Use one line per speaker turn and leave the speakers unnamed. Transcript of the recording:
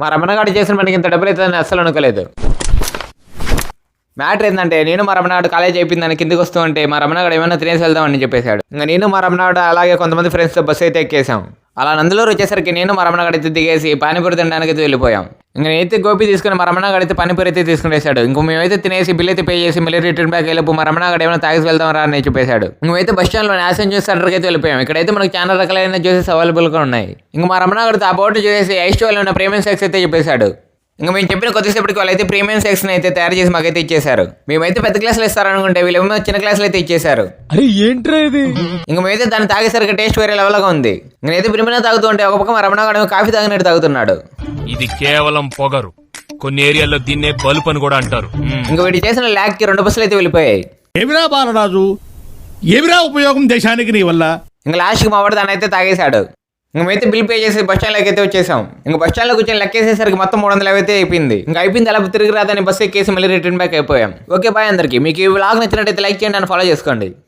మా రమణగాడు చేసిన మనకి ఇంత డబ్బులు అవుతుందని అస్సలు అనుకోలేదు. మ్యాటర్ ఏంటంటే నేను మా రమణగాడు కాలేజ్ అయిపోయింది దాన్ని కిందకి వస్తూ ఉంటే మా రమణగాడు ఏమైనా తినేసి వెళ్దామని చెప్పేశాడు. ఇంకా నేను మా రమణగాడు అలాగే కొంతమంది ఫ్రెండ్స్తో బస్సు అయితే ఎక్కేసాం. అలా నందులూరు వచ్చేసరికి నేను మా రమణగాడు అయితే దిగేసి పానీపూరి తినడానికి అయితే వెళ్ళిపోయాం. ఇంకా నేనైతే గోపి తీసుకుని మా రమణగాడు అయితే పానీపూరి అయితే తీసుకునేసాడు. ఇంకో మేమైతే తినేసి బిల్ అయితే పే చేసి మళ్ళీ రిటర్న్ బ్యాక్ వెళ్ళిపో మా రమణగాడు ఏమైనా తాగేసి వెళ్దాం రా అని చెప్పేశాడు. మేమైతే బస్ స్టాండ్లో యాసన్ జ్యూస్ సెంటర్కి అయితే వెళ్ళిపోయాం. ఇక్కడైతే మనకు చాలా రకాలైన జ్యూసెస్ అవైలబుల్గా ఉన్నాయి. ఇంకా మా రమణగాడితో ఆ బోర్డు చూసేసి ఐస్ వాళ్ళు ఉన్న ప్రీమియం సెక్స్ అయితే చెప్పేశాడు. ఇంకా మేము చెప్పిన కొద్దిసేపటికి వాళ్ళైతే ప్రీమియం సెక్స్ని అయితే తయారు చేసి మాకైతే ఇచ్చేశారు. మేమైతే పెద్ద క్లాసులు ఇస్తారనుకుంటే వీళ్ళేమో చిన్న క్లాసులు అయితే ఇచ్చేశారు.
అరే ఏంట్రా ఇది?
ఇంకా మేమైతే దాన్ని తాగేసరికి టేస్ట్ వేరే లెవెల్గా ఉంది. నేనైతే ప్రిమినా తాగుతూ ఉంటే ఒక పక్క మా రమణగాడు కాఫీ తాగినట్టు తాగుతున్నాడు.
ఇది కేవలం పొగరు, కొన్ని ఏరియాల్లో దీన్నే బలుపు అని కూడా అంటారు.
ఇంకా వీటి చేసిన ల్యాక్కి 2 బస్సులు అయితే వెళ్ళిపోయాయి.
ఏమిరా బాలరాజు, ఏమిరా ఉపయోగం దేశానికి నీ వల్ల?
ఇంకా లాస్ట్కి మా వాడు దాన్ని అయితే తాగేశాడు. ఇంక మేమైతే బిల్ పే చేసి బస్ స్టాండ్లోకి అయితే వచ్చేసాం. ఇంకా బస్ స్టాండ్లో కూర్చొని లెక్కేసేసరికి మొత్తం 300 అయితే అయిపోయింది. ఇంకా అయిపోయింది అలా తిరిగి రాదని బస్సు ఎక్కేసి మళ్ళీ రిటర్న్ బ్యాక్ అయిపోయాం. ఓకే బాయ్ అందరికీ. మీకు ఈ వ్లాగ్ నచ్చినట్టయితే లైక్ చేయండి, ఫాలో చేసుకోండి.